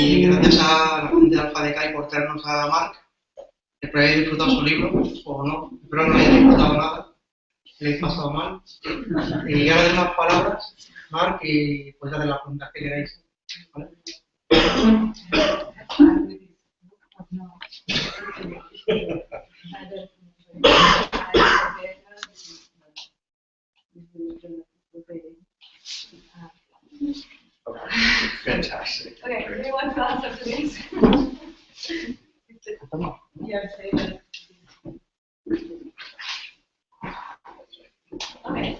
Y gracias a la gente de Alfa de Kai por traernos a Marc. Espero hayáis disfrutado su libro, o no. Espero no hayáis disfrutado nada. Le habéis pasado mal. Y ahora doy unas palabras, Marc, y pues hacer las preguntas que queráis. ¿Vale? Fantastic. Okay, do you want to answer to this? Okay.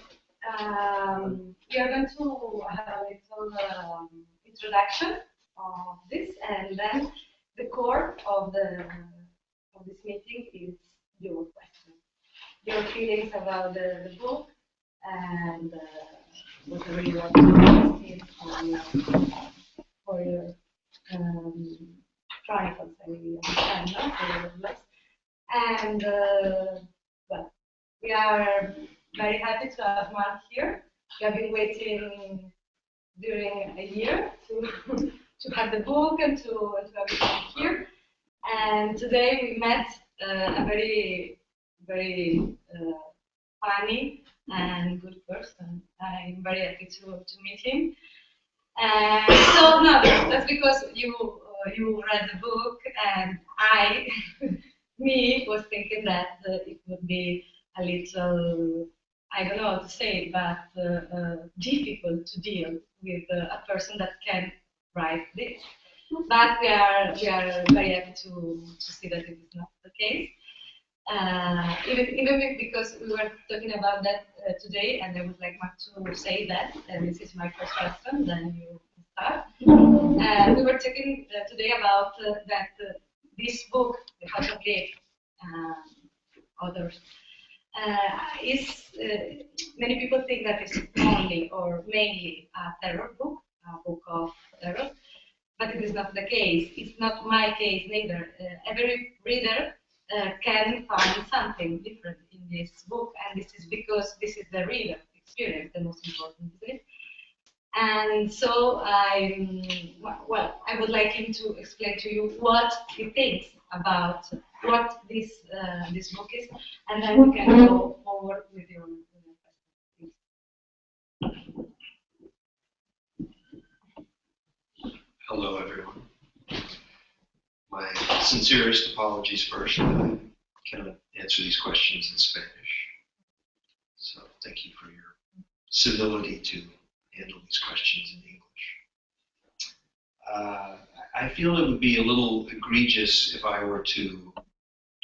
We are going to have a little introduction of this, and then the core of this meeting is your questions, your feelings about the book, and whatever you want to ask for your triumphs, I understand, no? For your lives. And well, we are very happy to have Marc here. We have been waiting during a year to have the book and to have him here. And today we met a very, very funny and good person. I'm very happy to meet him. And so no, that's because you read the book, and I, me, was thinking that it would be a little, I don't know how to say it, but difficult to deal with a person that can write this. But we are very happy to see that it is not the case. Even because we were talking about that today, and I would like Marc to say that, and this is my first question, then you start. We were talking today about that this book, The House of Life, others, is many people think that it's only or mainly a terror book, a book of terror, but it is not the case. It's not my case neither. Every reader can find something different in this book, and this is because this is the reader experience, the most important, isn't it? And so I would like him to explain to you what he thinks about what this book is, and then we can go forward with your questions. Hello, everyone. My sincerest apologies first. I cannot answer these questions in Spanish. So thank you for your civility to handle these questions in English. I feel it would be a little egregious if I were to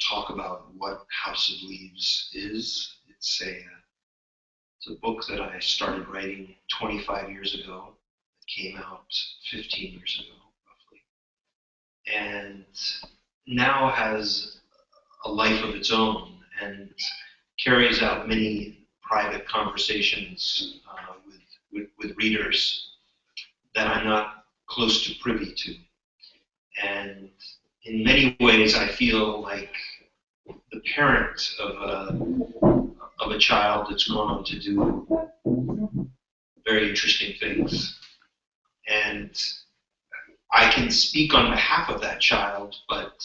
talk about what House of Leaves is. It's a book that I started writing 25 years ago. It came out 15 years ago, roughly. And now has a life of its own and carries out many private conversations with readers that I'm not close to privy to. And in many ways, I feel like the parent of a child that's gone on to do very interesting things. And I can speak on behalf of that child, but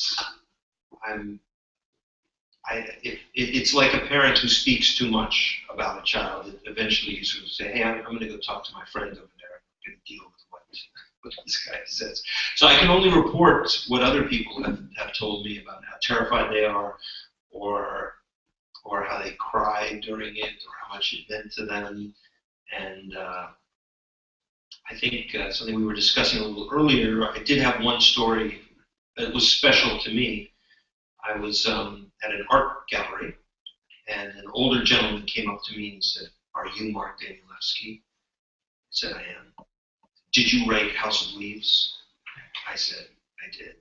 it's like a parent who speaks too much about a child. Eventually, you sort of say, "Hey, I'm going to go talk to my friend over there. I'm going to deal with what this guy says." So I can only report what other people have told me about how terrified they are, or how they cried during it, or how much it meant to them. And I think something we were discussing a little earlier, I did have one story that was special to me. I was at an art gallery, and an older gentleman came up to me and said, "Are you Marc Danielewski?" I said, "I am." "Did you write House of Leaves?" I said, "I did."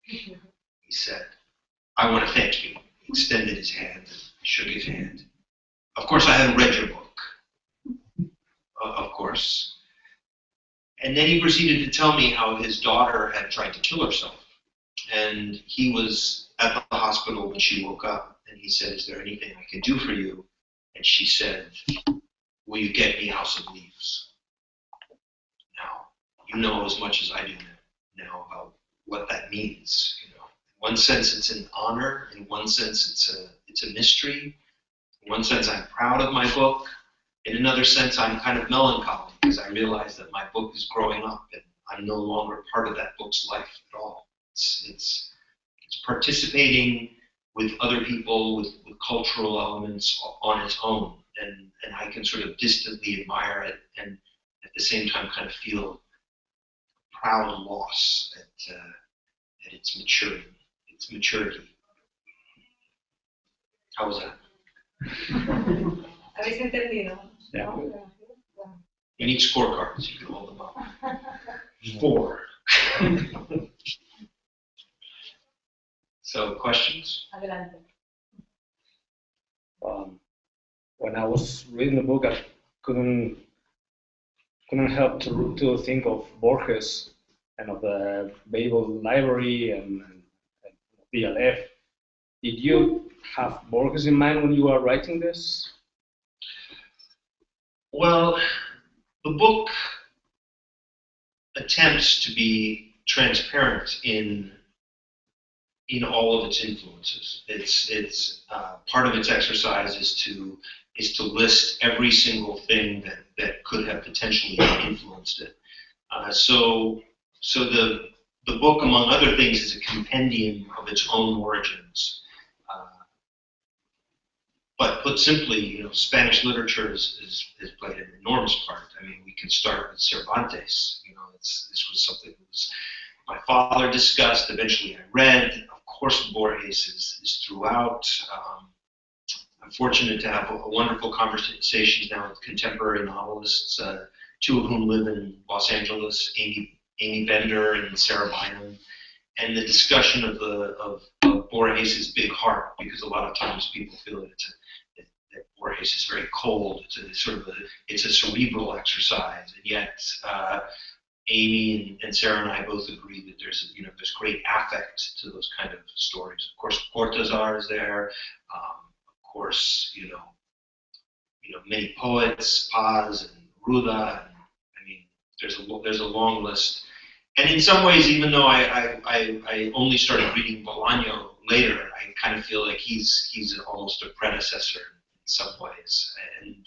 He said, "I want to thank you." He extended his hand and shook his hand. Of course, I hadn't read your book. Of course. And then he proceeded to tell me how his daughter had tried to kill herself. And he was at the hospital when she woke up. And he said, "Is there anything I can do for you?" And she said, "Will you get me House of Leaves?" Now, you know as much as I do now about what that means. In one sense, it's an honor. In one sense, it's a mystery. In one sense, I'm proud of my book. In another sense, I'm kind of melancholy because I realize that my book is growing up and I'm no longer part of that book's life at all. It's participating with other people, with cultural elements on its own, and I can sort of distantly admire it and at the same time kind of feel proud loss at its maturity. How was that? ¿Habéis entendido? Yeah. You need scorecards. You can hold them up. 4. So, questions? Adelante. When I was reading the book, I couldn't help to think of Borges and of the Babel Library and BLF. Did you have Borges in mind when you were writing this? Well, the book attempts to be transparent in all of its influences. It's part of its exercise is to list every single thing that could have potentially influenced it. So the book, among other things, is a compendium of its own origins. But put simply, Spanish literature has played an enormous part. I mean, we can start with Cervantes. This was something that my father discussed. Eventually, I read. Of course, Borges is throughout. I'm fortunate to have a wonderful conversations now with contemporary novelists, 2 of whom live in Los Angeles, Amy Bender and Sarah Bynum, and the discussion of Borges' big heart, because a lot of times people feel that Borges is very cold. It's a cerebral exercise, and yet Amy and Sarah and I both agree that there's great affect to those kind of stories. Of course, Cortázar is there. Of course, many poets, Paz and Ruda. And, I mean, there's a long list. And in some ways, even though I only started reading Bolaño later, I kind of feel like he's almost a predecessor in some ways. And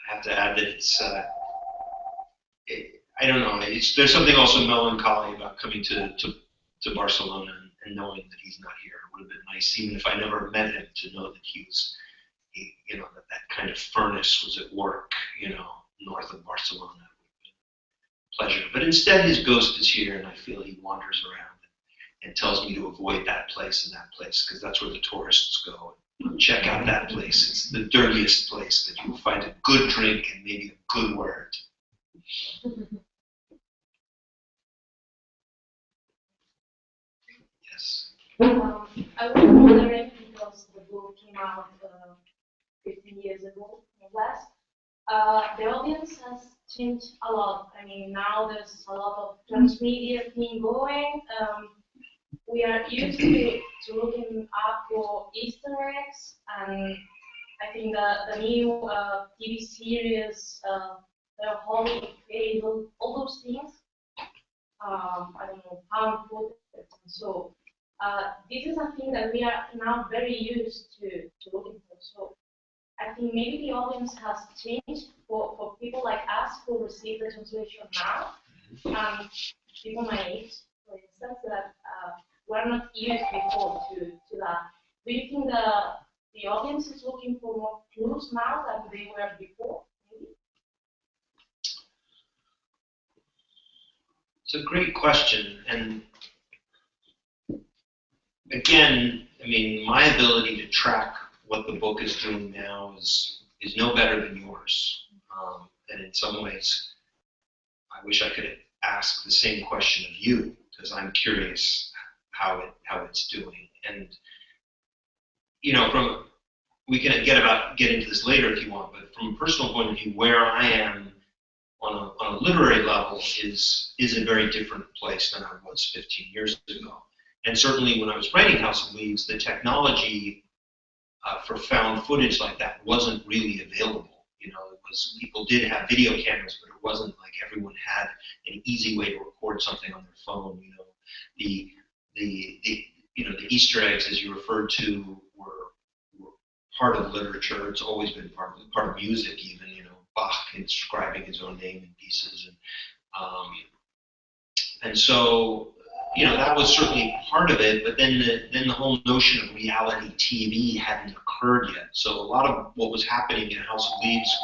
I have to add that it's I don't know. There's something also melancholy about coming to Barcelona and knowing that he's not here. It would have been nice, even if I never met him, to know that that kind of furnace was at work, north of Barcelona. Pleasure. But instead, his ghost is here, and I feel he wanders around and tells me to avoid that place and that place, because that's where the tourists go. Check out that place. It's the dirtiest place, but you will find a good drink and maybe a good word. Yes. I was wondering, because the book came out 15 years ago, or less, the audience has changed a lot. I mean, now there's a lot of transmedia thing going. We are used to looking up for Easter eggs, and I think the new TV series, the Hollywood Face, all those things. I don't know how important. So this is a thing that we are now very used to looking for. So I think maybe the audience has changed for people like us who receive the translation now, and people my age, for instance, that were not used before to that. Do you think the audience is looking for more clues now than they were before? Maybe? It's a great question, and again, I mean, my ability to track what the book is doing now is no better than yours. And in some ways, I wish I could ask the same question of you, because I'm curious how it's doing. And we can get into this later if you want, but from a personal point of view, where I am on a literary level is a very different place than I was 15 years ago. And certainly when I was writing House of Leaves, the technology for found footage like that wasn't really available. It was people did have video cameras, but it wasn't like everyone had an easy way to record something on their phone. You know, the Easter eggs, as you referred to, were part of literature. It's always been part of music, even. You know, Bach inscribing his own name in pieces, and so. You know, that was certainly part of it, but then the whole notion of reality TV hadn't occurred yet. So a lot of what was happening in House of Leaves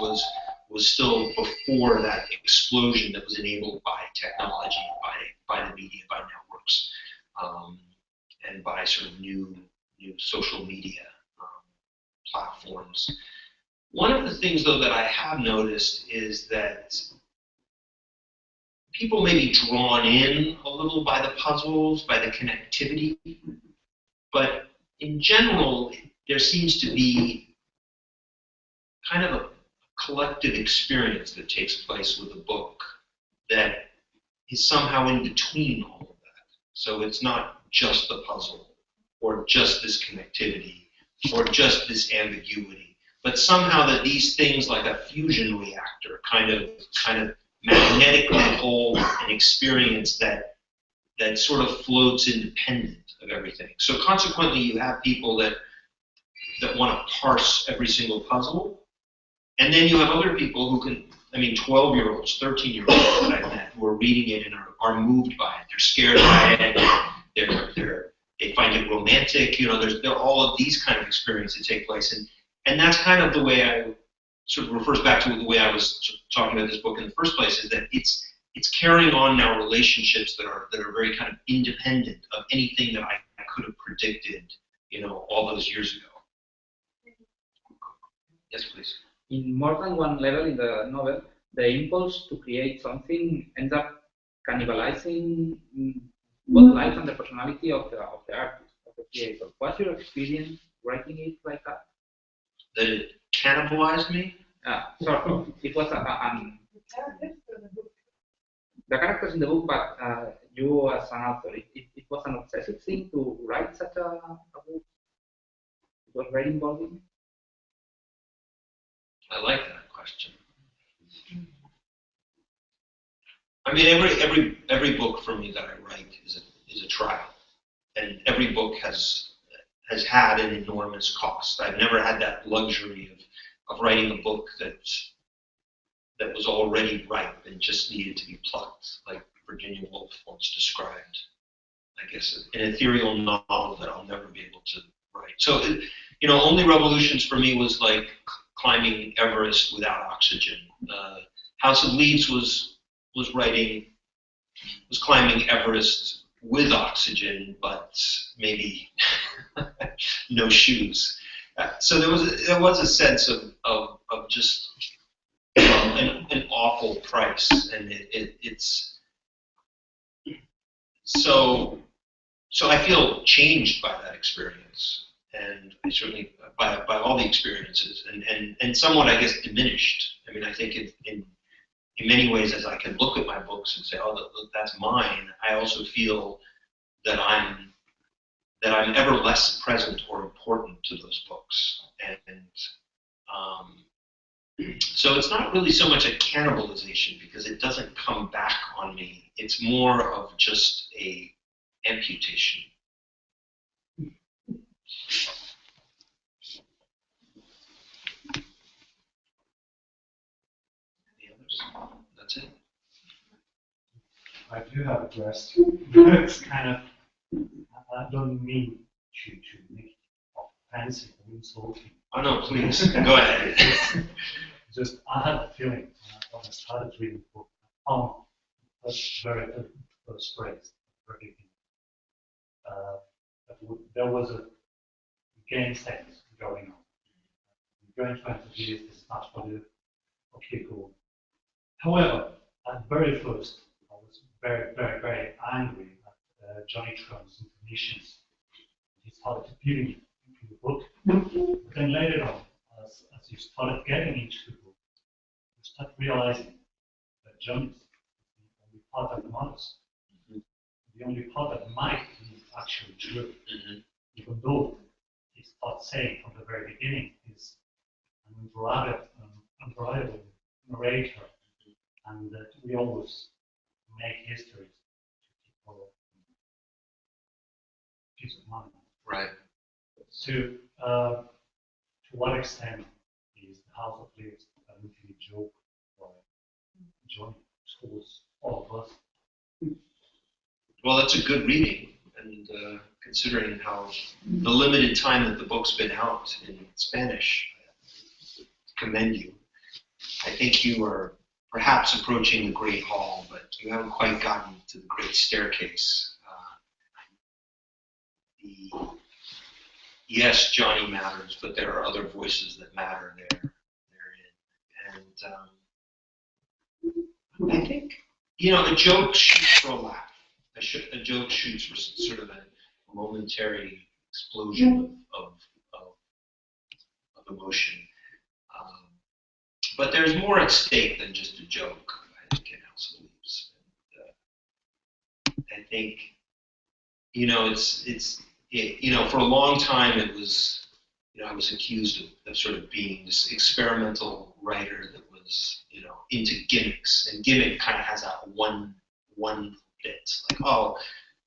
was still before that explosion that was enabled by technology, by the media, by networks, and by sort of new social media platforms. One of the things, though, that I have noticed is that people may be drawn in a little by the puzzles, by the connectivity, but in general, there seems to be kind of a collective experience that takes place with a book that is somehow in between all of that. So it's not just the puzzle, or just this connectivity, or just this ambiguity, but somehow that these things, like a fusion reactor, kind of magnetically hold an experience that sort of floats independent of everything. So consequently, you have people that want to parse every single puzzle, and then you have other people who can, 12-year-olds, 13-year-olds that I've met who are reading it and are moved by it. They're scared by it. They find it romantic. You know, there are all of these kind of experiences that take place, and that's kind of the way I sort of refers back to the way I was talking about this book in the first place, is that it's carrying on now relationships that are very kind of independent of anything that I could have predicted, you know, all those years ago. Yes, please. In more than one level in the novel, the impulse to create something ends up cannibalizing both life and the personality of the artist, of the creator. What's your experience writing it like that? That it cannibalized me? Sort of. It was the characters in the book, but you as an author, it was an obsessive thing to write such a book. It was very involving. I like that question. I mean, every book for me that I write is a trial, and every book has had an enormous cost. I've never had that luxury of writing a book that was already ripe and just needed to be plucked, like Virginia Woolf once described, I guess, an ethereal novel that I'll never be able to write. So, you know, Only Revolutions for me was like climbing Everest without oxygen. House of Leaves was climbing Everest with oxygen, but maybe no shoes. So there was a sense of just an awful price, and it's so I feel changed by that experience, and I certainly by all the experiences, and somewhat, I guess, diminished. I mean, I think in many ways, as I can look at my books and say, oh, that's mine, I also feel that I'm ever less present or important to those books, and so it's not really so much a cannibalization, because it doesn't come back on me. It's more of just a amputation. Any others? That's it. I do have a question. It's kind of, I don't mean to make it offensive or insulting. Oh no, please, go ahead. Just, I had a feeling when I started reading the book, I found that's very first phrase, very beginning. There was a game sense going on. You're going to interview this, not for you. Okay, cool. However, at very first, I was very, very, very angry at Johnny Trump's informations. He started appealing into the book. But then later on, as you started getting into the book, you start realizing that Johnny is the only part that matters. The only part that might be actually true. Even though he starts saying from the very beginning is an unreliable narrator, and that we always make histories to people peace of mind. Right. To what extent is the House of Leaves a literary joke for Johnny, schools, all of us? Well, that's a good reading, and considering how the limited time that the book's been out in Spanish, I commend you. I think you are perhaps approaching the Great Hall, but you haven't quite gotten to the Great Staircase. Yes, Johnny matters, but there are other voices that matter therein. And I think, a joke shoots for a laugh. A joke shoots for sort of a momentary explosion of emotion. But there's more at stake than just a joke, I think, in House of Leaves. I think, for a long time it was, I was accused of sort of being this experimental writer that was, into gimmicks. And gimmick kind of has that one bit. Like, oh,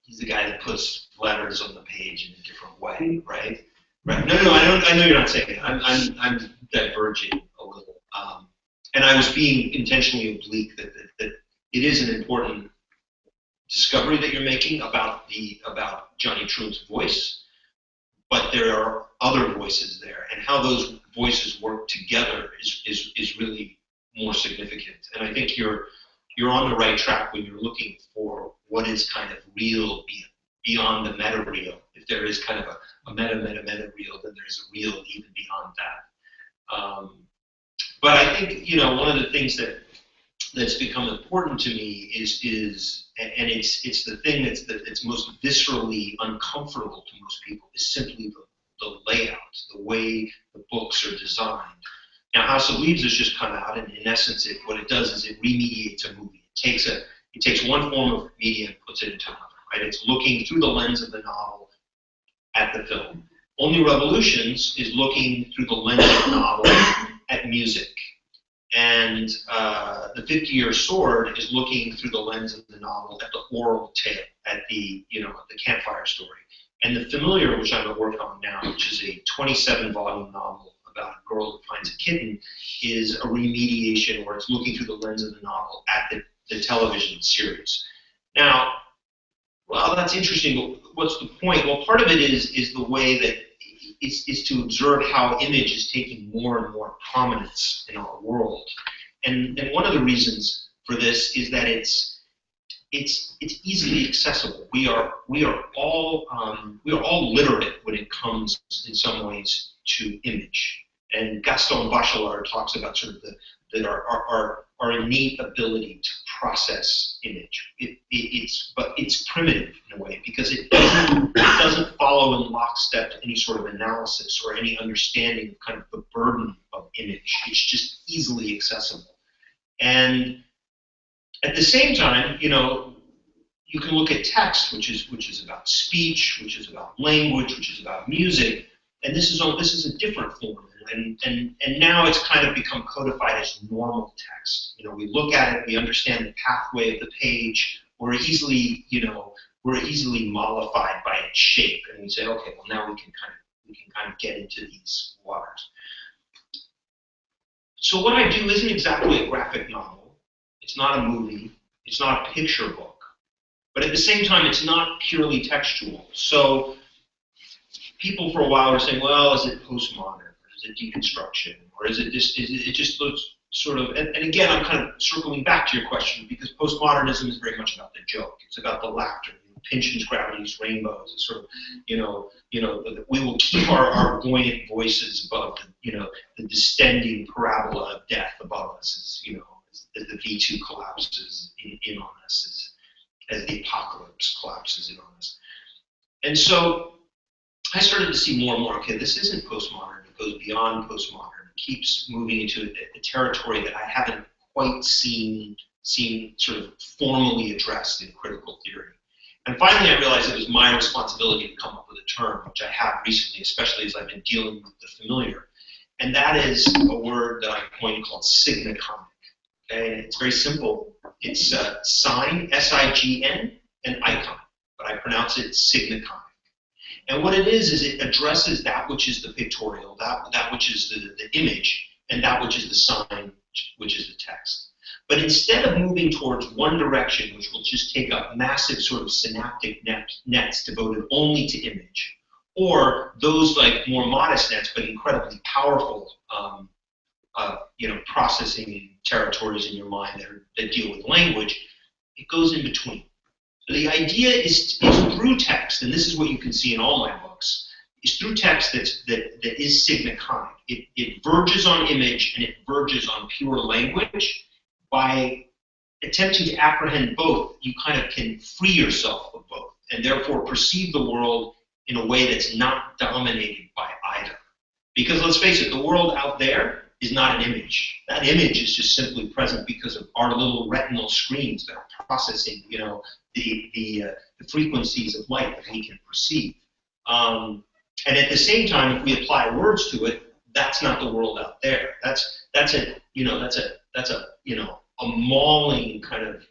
he's the guy that puts letters on the page in a different way, right? Right. No, I know you're not saying it. I'm diverging a little. And I was being intentionally oblique that it is an important discovery that you're making about Johnny Truant's voice, but there are other voices there, and how those voices work together is really more significant. And I think you're on the right track when you're looking for what is kind of real beyond the meta real. If there is kind of a meta real, then there's a real even beyond that. But I think one of the things that's become important to me is and it's the thing that's most viscerally uncomfortable to most people, is simply the layout, the way the books are designed. Now, House of Leaves has just come out, and in essence, what it does is it remediates a movie. It takes one form of media and puts it into another. Right? It's looking through the lens of the novel at the film. Only Revolutions is looking through the lens of the novel at music. And the 50-Year Sword is looking through the lens of the novel at the oral tale, at the campfire story. And The Familiar, which I'm working on now, which is a 27-volume novel about a girl who finds a kitten, is a remediation, or it's looking through the lens of the novel at the television series. Now, well, that's interesting, but what's the point? Well, part of it is the way that is to observe how image is taking more and more prominence in our world. And one of the reasons for this is that it's easily accessible. We are all literate when it comes in some ways to image. And Gaston Bachelard talks about sort of our innate ability to process image. But it's primitive in a way, because it doesn't follow in lockstep to any sort of analysis or any understanding of kind of the burden of image. It's just easily accessible. And at the same time, you can look at text, which is about speech, which is about language, which is about music, and this is a different form. And now it's kind of become codified as normal text. We look at it, we understand the pathway of the page. We're easily mollified by its shape, and we say, okay, well, now we can kind of get into these waters. So what I do isn't exactly a graphic novel. It's not a movie. It's not a picture book. But at the same time, it's not purely textual. So people for a while were saying, well, is it postmodern? Is it deconstruction? Or is it just looks sort of, and again, I'm kind of circling back to your question, because postmodernism is very much about the joke. It's about the laughter, pensions, gravities, rainbows. It's sort of, we will keep our buoyant voices above the distending parabola of death above us, as the V2 collapses in on us, as the apocalypse collapses in on us. And so I started to see more and more, okay, this isn't postmodern. It goes beyond postmodern. It keeps moving into a territory that I haven't quite seen sort of formally addressed in critical theory. And finally, I realized it was my responsibility to come up with a term, which I have recently, especially as I've been dealing with the familiar. And that is a word that I coined called signicomic. Okay, and it's very simple. It's sign, S-I-G-N, and icon, but I pronounce it signify. And what it is it addresses that which is the pictorial, that which is the image, and that which is the sign, which is the text. But instead of moving towards one direction, which will just take up massive sort of synaptic nets devoted only to image, or those like more modest nets but incredibly powerful processing territories in your mind that deal with language, it goes in between. So the idea is through text, and this is what you can see in all my books, is through text that is signified. It verges on image and it verges on pure language. By attempting to apprehend both, you kind of can free yourself of both, and therefore perceive the world in a way that's not dominated by either. Because let's face it, the world out there is not an image. That image is just simply present because of our little retinal screens that are processing, the frequencies of light that we can perceive. And at the same time, if we apply words to it, that's not the world out there. That's a mauling kind of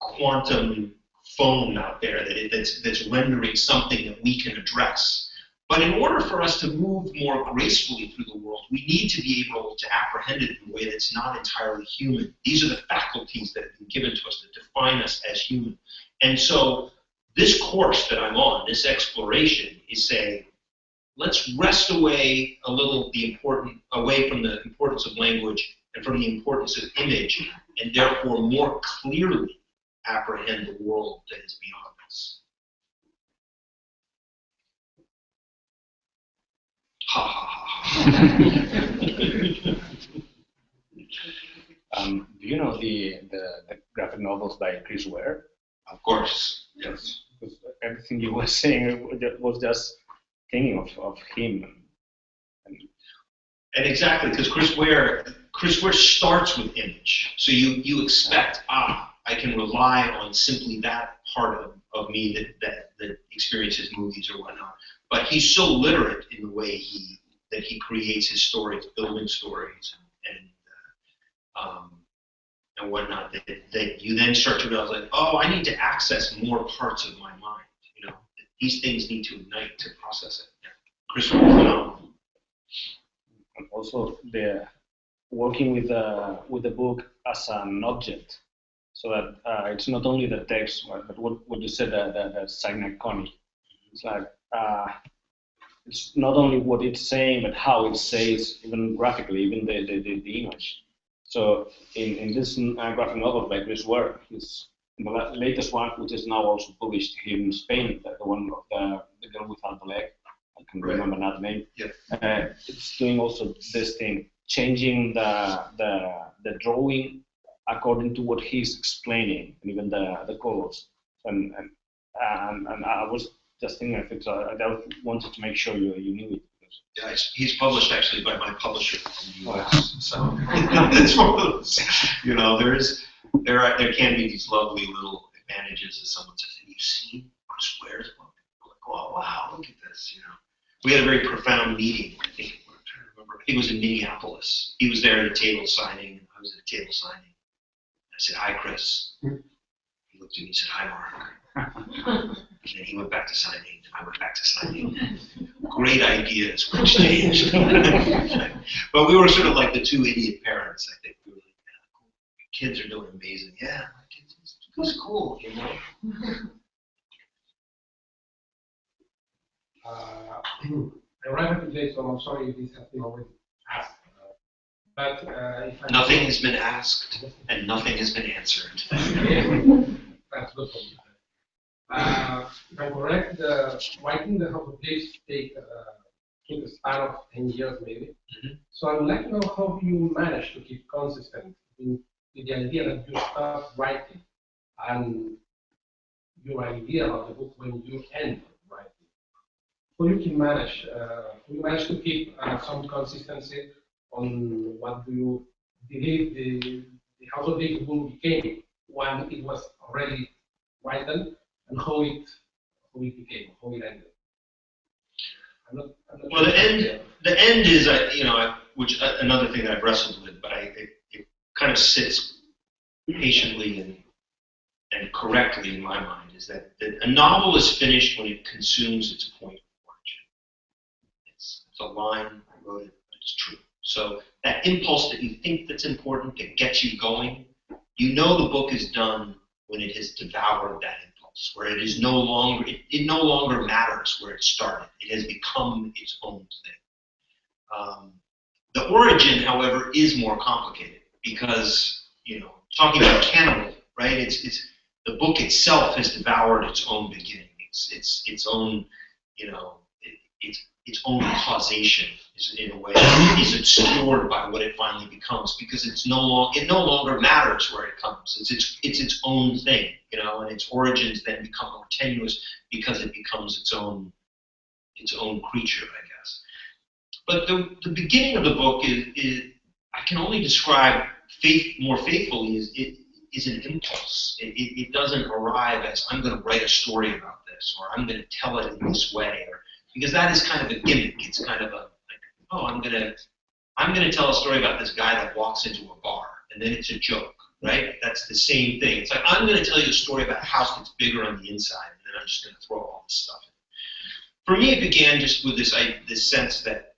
quantum phone out there that's rendering something that we can address. But in order for us to move more gracefully through the world, we need to be able to apprehend it in a way that's not entirely human. These are the faculties that have been given to us that define us as human. And so this course that I'm on, this exploration, is saying, let's wrest away a little away from the importance of language and from the importance of image, and therefore more clearly apprehend the world that is beyond us. Ha ha ha ha. Do you know the graphic novels by Chris Ware? Of course, yes. Because everything you were saying was just thinking of him. And exactly, because Chris Ware starts with image. So you expect, I can rely on simply that part of me that experiences movies or whatnot. But he's so literate in the way that he creates his stories, building stories and whatnot, that you then start to realize, like, I need to access more parts of my mind. These things need to ignite to process it. Yeah. Chris Ware is phenomenal. And also the working with the book as an object, so that it's not only the text, but what you said, the sign iconic. It's like it's not only what it's saying, but how it says, even graphically, even the image. So in this graphic novel by Chris Ware, the latest one, which is now also published here in Spain, the one of the girl without the leg, I can remember that name. Yeah. It's doing also this thing, changing the drawing according to what he's explaining, and even the colors. And I was just thinking of it, so I wanted to make sure you knew it. Yeah, he's published actually by my publisher in the US. So it's one of those, there can be these lovely little advantages as someone says, have you seen Chris Ware's book? Like, oh, wow, look at this, We had a very profound meeting, I think it was in Minneapolis. He was there at a table signing, and I was at a table signing. I said, hi, Chris. He looked at me and said, hi, Mark. And then he went back to signing, and I went back to signing. Great ideas were exchanged. But we were sort of like the two idiot parents, I think. We were like, your kids are doing amazing. Yeah, my kids, it's cool, I arrived today, so I'm sorry if this has been already asked. But if nothing has been asked, and nothing has been answered. That's good for me. If I'm correct, writing the House of Beliefs took a span of 10 years maybe. Mm-hmm. So I would like to know how you manage to keep consistent with the idea that you start writing and your idea about the book when you end writing. How you manage to keep some consistency on what do you believe the House of Beliefs book became when it was already written, and how it became, how it ended. I'm not well, sure the end is, which another thing that I've wrestled with, but it kind of sits patiently and correctly in my mind is that a novel is finished when it consumes its point of origin. It's a line, I wrote it, but it's true. So that impulse that you think that's important, that gets you going, you know the book is done when it has devoured that impulse, where it is no longer, it no longer matters where it started. It has become its own thing. The origin, however, is more complicated because, you know, talking about cannibal, right? It's the book itself has devoured its own beginning. Its own, you know, its own causation is, in a way, is obscured by what it finally becomes because it no longer matters where it comes. It's its own thing, you know, and its origins then become more tenuous because it becomes its own creature, I guess. But the beginning of the book is I can only describe more faithfully is an impulse. It doesn't arrive as I'm going to write a story about this or I'm going to tell it in this way, or because that is kind of a gimmick. It's kind of I'm going to tell a story about this guy that walks into a bar, and then it's a joke, right? That's the same thing. It's like I'm going to tell you a story about a house that's bigger on the inside, and then I'm just going to throw all this stuff in. For me, it began just with this sense that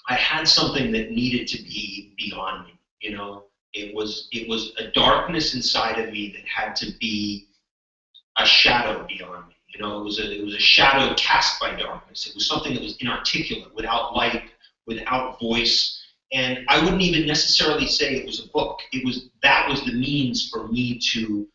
I had something that needed to be beyond me. You know, it was a darkness inside of me that had to be a shadow beyond me. You know, it was a shadow cast by darkness. It was something that was inarticulate, without light, without voice, and I wouldn't even necessarily say it was a book. That was the means for me to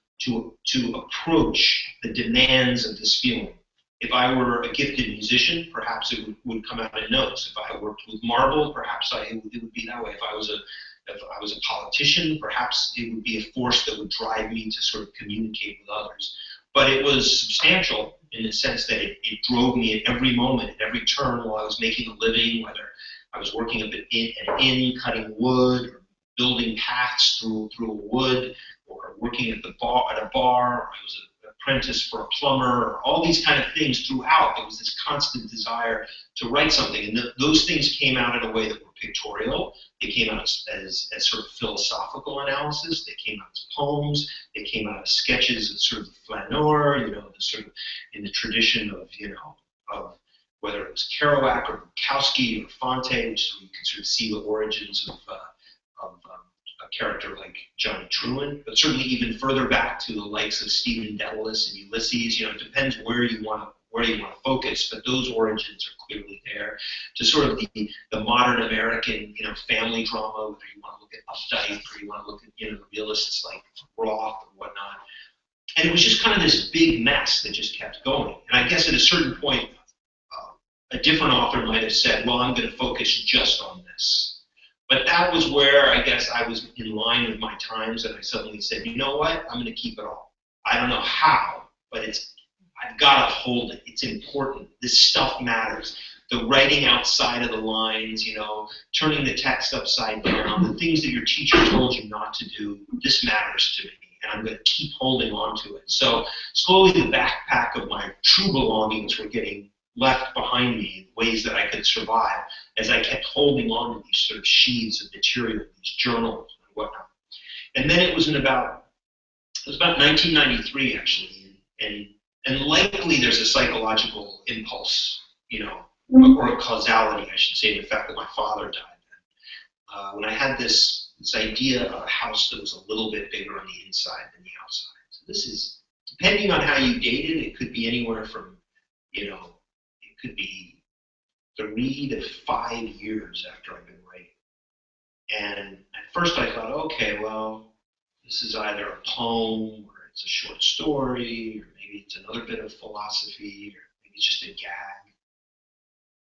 approach the demands of this feeling. If I were a gifted musician, perhaps it would come out in notes. If I worked with marble, perhaps it would be that way. If I was a politician, perhaps it would be a force that would drive me to sort of communicate with others. But it was substantial in the sense that it drove me at every moment, at every turn while I was making a living, whether I was working up at an inn, cutting wood, or building paths through a wood, or working at a bar, or I was an apprentice for a plumber, or all these kind of things throughout. There was this constant desire to write something, and those things came out in a way that were pictorial. They came out as sort of philosophical analysis. They came out as poems. They came out as sketches as sort of the flaneur, you know, the sort of in the tradition of, you know, of whether it was Kerouac or Bukowski or Fonte, which we can sort of see the origins of a character like Johnny Truant, but certainly even further back to the likes of Stephen Dedalus and Ulysses. You know, it depends where you want to focus, but those origins are clearly there. To sort of the modern American, you know, family drama, whether you want to look at Updike or you want to look at, you know, the realists like Roth and whatnot. And it was just kind of this big mess that just kept going. And I guess at a certain point, a different author might have said, well, I'm going to focus just on this. But that was where I guess I was in line with my times, and I suddenly said, you know what, I'm going to keep it all. I don't know how, but I've got to hold it. It's important. This stuff matters. The writing outside of the lines, you know, turning the text upside down, the things that your teacher told you not to do, this matters to me, and I'm going to keep holding on to it. So slowly the backpack of my true belongings were getting left behind me in ways that I could survive as I kept holding on to these sort of sheaves of material, these journals and whatnot. And then it was about 1993 actually, and likely there's a psychological impulse, you know, or a causality, I should say, in the fact that my father died then. When I had this idea of a house that was a little bit bigger on the inside than the outside. So this is, depending on how you date it, it could be anywhere from, you know, it could be 3 to 5 years after I've been writing. And at first I thought, okay, well, this is either a poem, or it's a short story, or maybe it's another bit of philosophy, or maybe it's just a gag.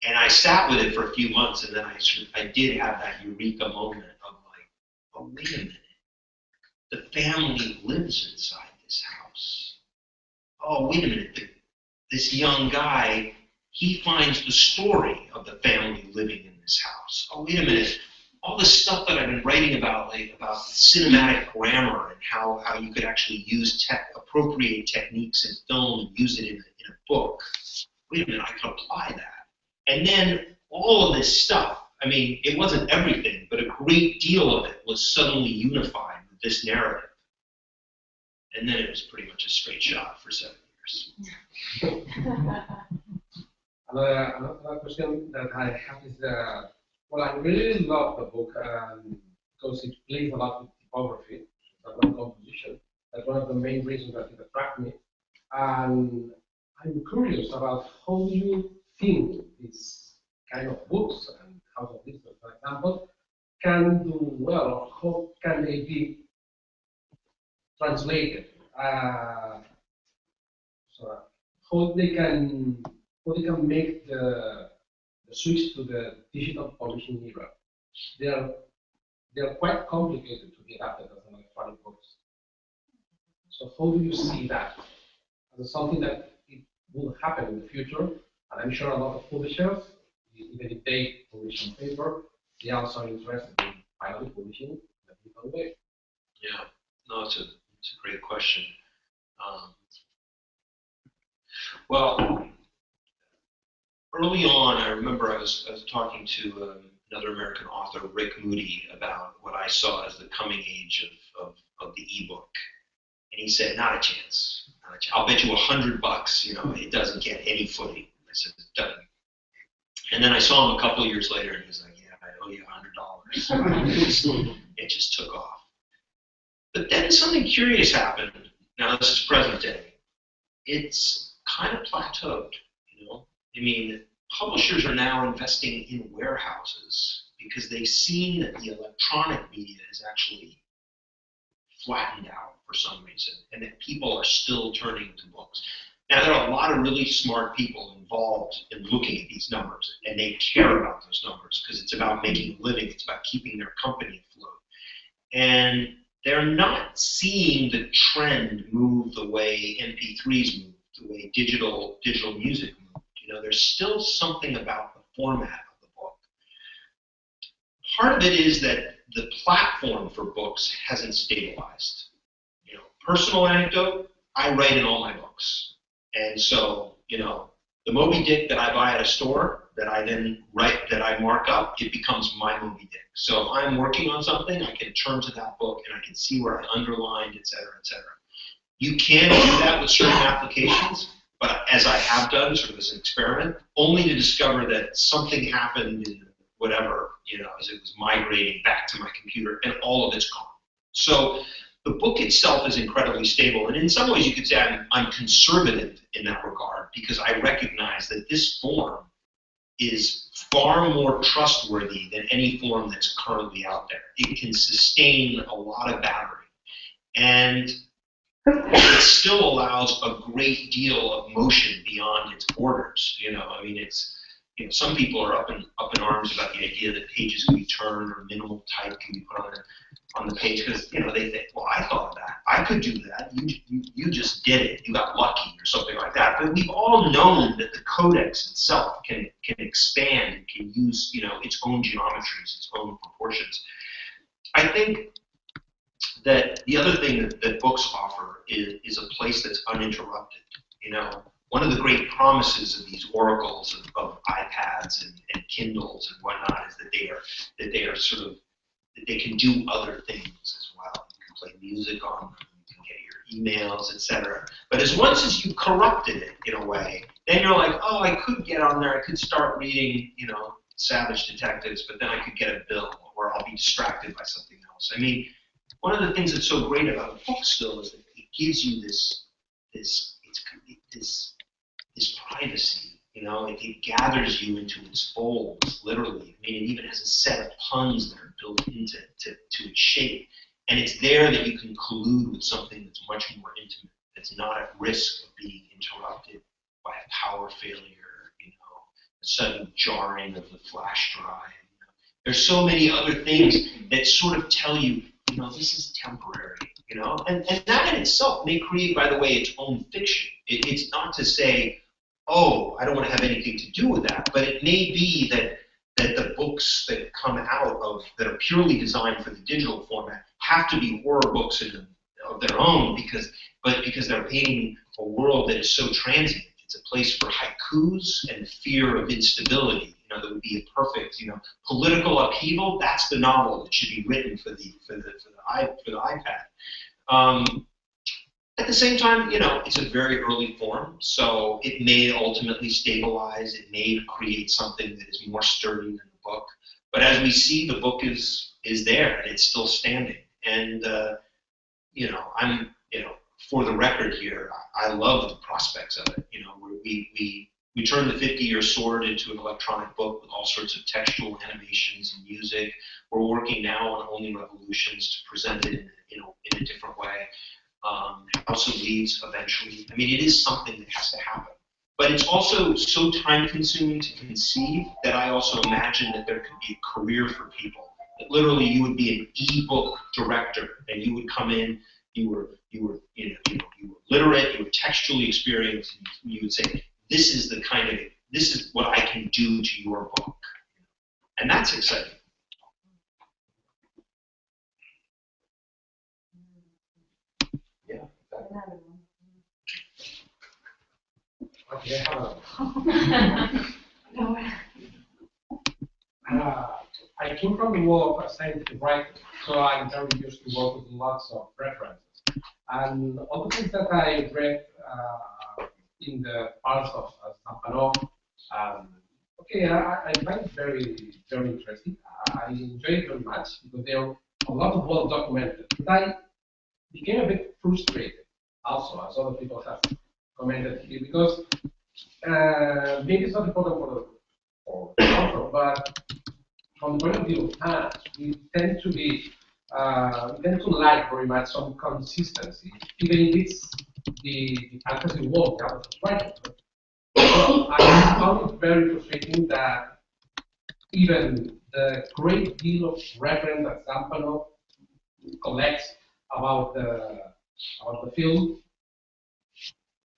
And I sat with it for a few months, and then I did have that eureka moment of like, oh, wait a minute. The family lives inside this house. Oh, wait a minute. This young guy, he finds the story of the family living in this house. Oh, wait a minute. All the stuff that I've been writing about, like about cinematic grammar and how you could actually use appropriate techniques in film and use it in a book. Wait a minute, I can apply that. And then all of this stuff I mean, it wasn't everything, but a great deal of it was suddenly unified with this narrative. And then it was pretty much a straight shot for 7 years. Another question that I have is, well, I really love the book because it plays a lot with typography, and composition. That's one of the main reasons that it attracted me. And I'm curious about how you think this kind of books and House of Visita, for example, can do well, or how can they be translated? So how they can make the switch to the digital publishing era. They are quite complicated to be adapted as an electronic books. So how do you see that as something that it will happen in the future? And I'm sure a lot of publishers, even if they publish on paper, they are also interested in finally publishing in a digital way. Yeah, no, it's a great question. Well, early on, I remember I was talking to another American author, Rick Moody, about what I saw as the coming age of the ebook. And he said, not a chance. Not a chance. I'll bet you $100, you know, it doesn't get any footing. I said, it doesn't. And then I saw him a couple of years later, and he was like, yeah, I owe you $100. It just took off. But then something curious happened. Now, this is present day. It's kind of plateaued, you know. I mean, publishers are now investing in warehouses because they've seen that the electronic media is actually flattened out for some reason, and that people are still turning to books. Now, there are a lot of really smart people involved in looking at these numbers, and they care about those numbers because it's about making a living, it's about keeping their company afloat. And they're not seeing the trend move the way MP3s move, the way digital music moved. You know, there's still something about the format of the book. Part of it is that the platform for books hasn't stabilized. You know, personal anecdote, I write in all my books. And so, you know, the Moby Dick that I buy at a store, that I then write, that I mark up, it becomes my Moby Dick. So if I'm working on something, I can turn to that book and I can see where I underlined, et cetera, et cetera. You can do that with certain applications, but as I have done, sort of as an experiment, only to discover that something happened in whatever, you know, as it was migrating back to my computer, and all of it's gone. So the book itself is incredibly stable, and in some ways you could say I'm conservative in that regard, because I recognize that this form is far more trustworthy than any form that's currently out there. It can sustain a lot of battery, and it still allows a great deal of motion beyond its borders. You know, I mean, it's, you know, some people are up in arms about the idea that pages can be turned or minimal type can be put on the page, because, you know, they think, well, I thought of that, I could do that. You just did it. You got lucky or something like that. But we've all known that the codex itself can expand and can use, you know, its own geometries, its own proportions. I think that the other thing that books offer is a place that's uninterrupted. You know, one of the great promises of these oracles of iPads and Kindles and whatnot is that they are sort of, that they can do other things as well. You can play music on them, you can get your emails, etc. But once as you corrupted it in a way, then you're like, oh, I could get on there, I could start reading, you know, Savage Detectives, but then I could get a bill, or I'll be distracted by something else. I mean, one of the things that's so great about a book still is that it gives you this privacy. You know, it gathers you into its folds, literally. I mean, it even has a set of puns that are built into its shape, and it's there that you can collude with something that's much more intimate, that's not at risk of being interrupted by a power failure, you know, a sudden jarring of the flash drive. You know. There's so many other things that sort of tell you, you know, this is temporary, you know, and that in itself may create, by the way, its own fiction. It's not to say, oh, I don't want to have anything to do with that, but it may be that the books that come out of, that are purely designed for the digital format, have to be horror books of their own, because they're painting a world that is so transient. It's a place for haikus and fear of instability. that would be a perfect, political upheaval. That's the novel that should be written for the iPad. At the same time, it's a very early form, so it may ultimately stabilize. It may create something that is more sturdy than the book. But as we see, the book is there and it's still standing. And I'm for the record here, I love the prospects of it. We turned the 50-year sword into an electronic book with all sorts of textual animations and music. We're working now on Only Revolutions to present it in a different way. House of Leaves eventually. I mean, it is something that has to happen. But it's also so time-consuming to conceive that I also imagine that there could be a career for people. That literally, you would be an e-book director, and you would come in. You were literate. You were textually experienced. And you would say, "This is what I can do to your book," and that's exciting. Yeah. Okay. I came from the world of scientific writing, so I'm very used to work with lots of references. And all the things that I read in the parts of Zampano, I find it very, very interesting. I enjoy it very much because there are a lot of well documented. But I became a bit frustrated also, as other people have commented here, because maybe it's not important for the author, but from the point of view of fans, we tend to like very much some consistency, even if it's the fantasy world out of writing. I found it very frustrating that even the great deal of reference that Zampano collects about the film,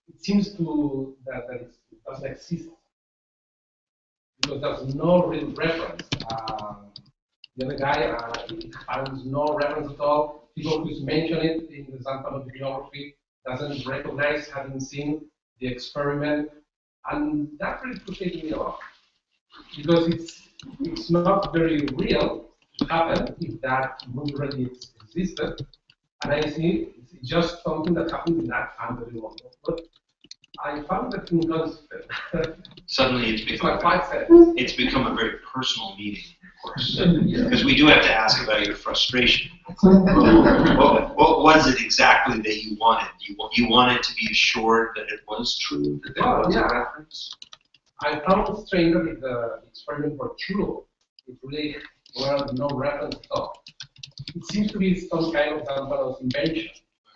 it seems that it doesn't exist because there's no real reference. The other guy finds no reference at all. People who's mentioned it in the Zampano bibliography doesn't recognize having seen the experiment, and that really frustrated me a lot because it's not very real to happen if that movie really existed, and I see it's just something that happened in that fantasy world. But I found that inconsistent. Suddenly it's become a very personal meeting, of course, because we do have to ask about your frustration. What was it exactly that you wanted? You wanted to be assured that it was true, that there was a reference? I found it strange that if the experiment were true, it really were no reference at all. It seems to be some kind of Zampano's invention.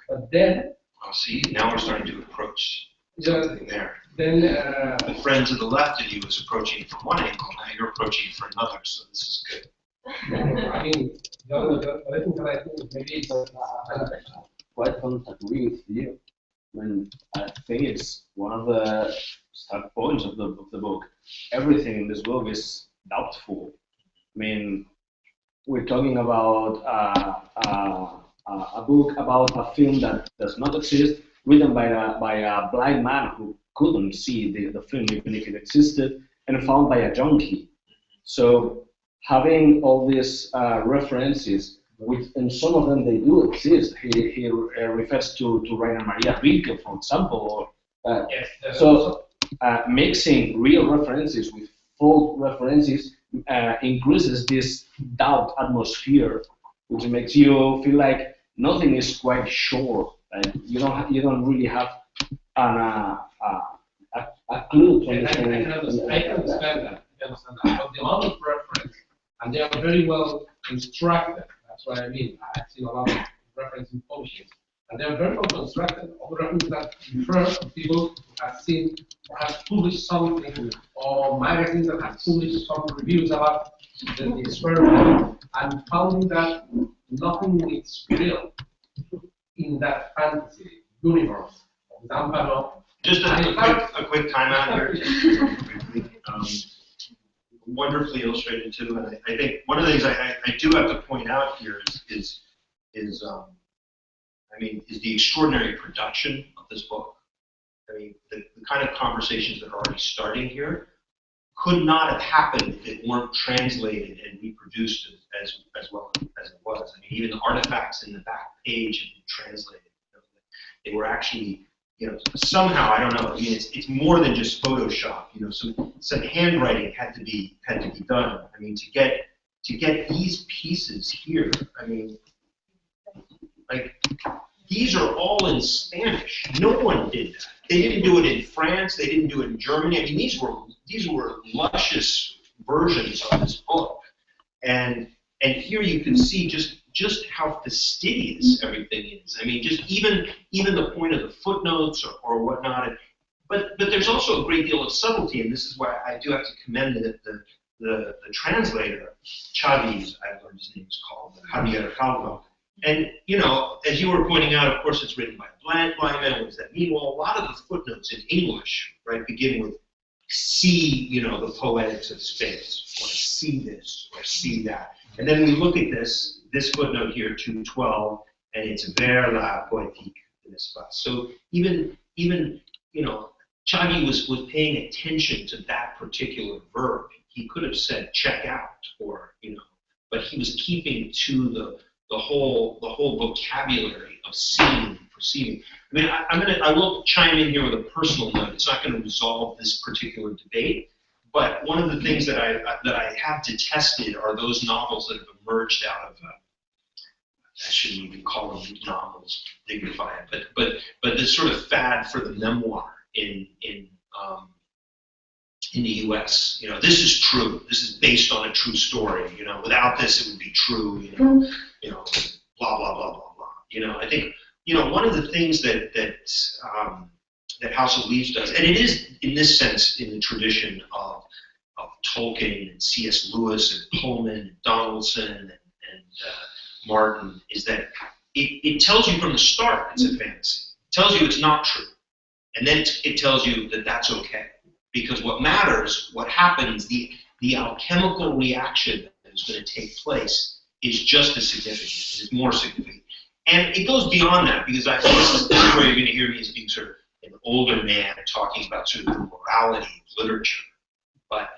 But then... Well, see, now we're starting to approach something there. Then the friends of the left of you is approaching from one angle, now you're approaching from another, so this is good. I mean, the other thing that I think is maybe it's quite don't agree with you. I think it's one of the start points of the book. Everything in this book is doubtful. I mean, we're talking about a book about a film that does not exist, written by a blind man who couldn't see the film even if it existed, and found by a junkie. So having all these references, and some of them they do exist. He refers to Rainer Maria Rilke, for example. Mixing real references with false references increases this doubt atmosphere, which makes you feel like nothing is quite sure. You don't really have a clue to understand. I can understand that. But the amount of reference, and they are very well constructed. That's what I mean. I've seen a lot of reference in publishing, and they are very well constructed. All the references that refer to people who have seen or have published something, or magazines that have published some reviews about the experiment, and found that nothing is real in that fantasy universe. Just a quick timeout here. Wonderfully illustrated too, and I think one of the things I do have to point out here is the extraordinary production of this book. I mean, the kind of conversations that are already starting here could not have happened if it weren't translated and reproduced as well as it was. I mean, even the artifacts in the back page have been translated. They were actually, somehow, I don't know. I mean, it's more than just Photoshop. Some handwriting had to be done. I mean, to get these pieces here. I mean, like, these are all in Spanish. No one did that. They didn't do it in France. They didn't do it in Germany. I mean, these were luscious versions of this book, and here you can see just how fastidious everything is. I mean, just even the point of the footnotes or whatnot. But there's also a great deal of subtlety, and this is why I do have to commend the translator, Xavi, I learned his name is called, Javier Calvo. And, as you were pointing out, of course, it's written by a blind man. What does that mean? Well, a lot of the footnotes in English, right, begin with see, the poetics of space, or see this, or see that. And then we look at this footnote here, 212, and it's vers la poétique de l'espace. So even Xavi was paying attention to that particular verb. He could have said check out, or, but he was keeping to the whole vocabulary of seeing and perceiving. I mean, I will chime in here with a personal note. It's not going to resolve this particular debate, but one of the things that I have detested are those novels that have emerged out of I shouldn't even call them novels, dignify it, but this sort of fad for the memoir in the U.S. This is true. This is based on a true story. Without this, it would be true. Blah blah blah blah blah. I think one of the things that House of Leaves does, and it is in this sense in the tradition of Tolkien and C.S. Lewis and Pullman and Donaldson and Martin, is that it tells you from the start it's a fantasy. It tells you it's not true, and then it tells you that that's okay. Because what matters, what happens, the alchemical reaction that is going to take place is just as significant, is more significant. And it goes beyond that, because this is where you're going to hear me as being sort of an older man talking about sort of the morality of literature. But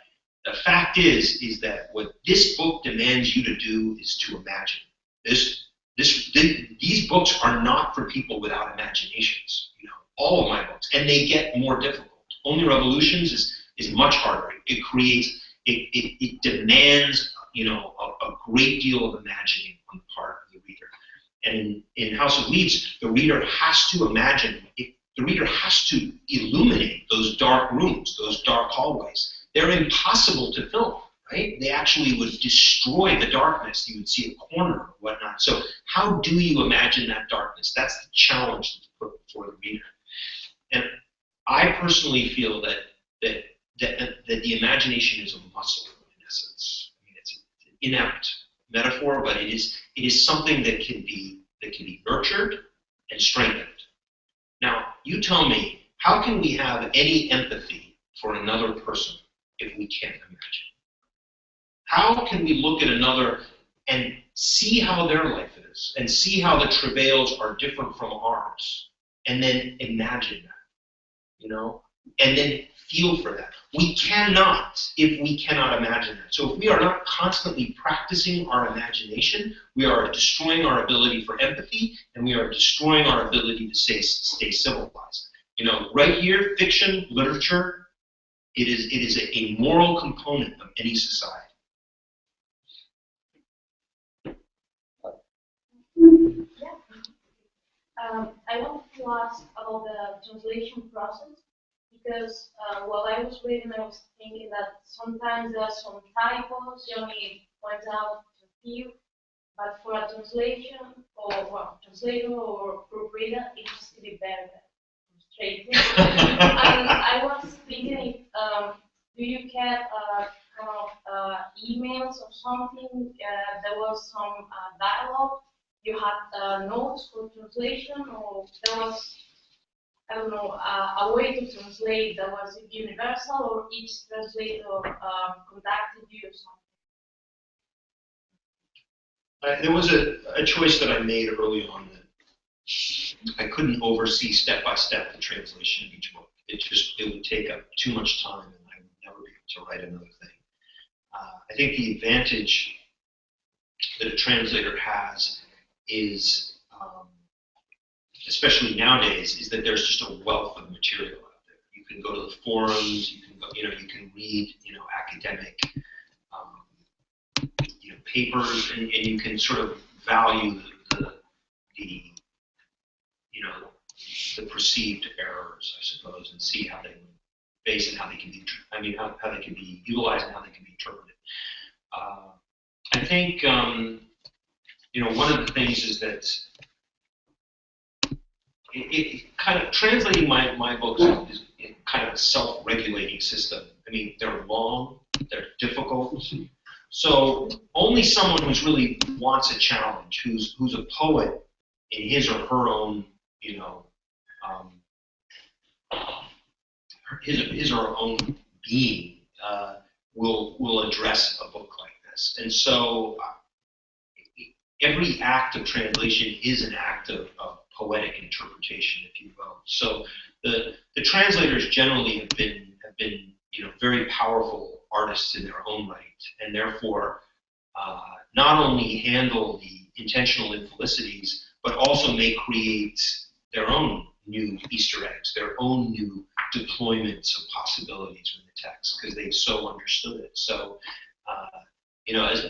the fact is that what this book demands you to do is to imagine. These books are not for people without imaginations. All of my books, and they get more difficult. Only Revolutions is much harder. It creates, it demands, a great deal of imagining on the part of the reader. And in House of Leaves, the reader has to imagine. The reader has to illuminate those dark rooms, those dark hallways. They're impossible to film, right? They actually would destroy the darkness. You would see a corner or whatnot. So how do you imagine that darkness? That's the challenge that's put before the reader. And I personally feel that the imagination is a muscle in essence. I mean, it's an inept metaphor, but it is something that can be nurtured and strengthened. Now, you tell me, how can we have any empathy for another person if we can't imagine? How can we look at another and see how their life is, and see how the travails are different from ours, and then imagine that? And then feel for that. We cannot if we cannot imagine that. So if we are not constantly practicing our imagination, we are destroying our ability for empathy, and we are destroying our ability to stay civilized. Right here, fiction, literature, it is a moral component of any society. I wanted to ask about the translation process, because while I was reading, I was thinking that sometimes there are some typos you only point out to few, but for a translator or proofreader, it has to be very straight. And I was thinking, do you get emails or something? There was some dialogue. You had notes for translation, or there was, I don't know, a way to translate that was universal, or each translator contacted you or something? There was a choice that I made early on that I couldn't oversee step by step the translation of each book. It would take up too much time, and I would never be to write another thing. I think the advantage that a translator has is, especially nowadays, is that there's just a wealth of material out there. You can go to the forums, you can go, you can read, academic, papers, and you can sort of value the the perceived errors, I suppose, and see how they base and how they can be, how they can be utilized and how they can be interpreted. I think, one of the things is that it kind of translating my books is kind of a self-regulating system. I mean, they're long, they're difficult. So only someone who's really wants a challenge, who's a poet in his or her own, his or her own being, will address a book like this. And so every act of translation is an act of poetic interpretation, if you will. So the translators generally have been very powerful artists in their own right, and therefore not only handle the intentional infelicities, but also may create their own new Easter eggs, their own new deployments of possibilities with the text, because they've so understood it. So,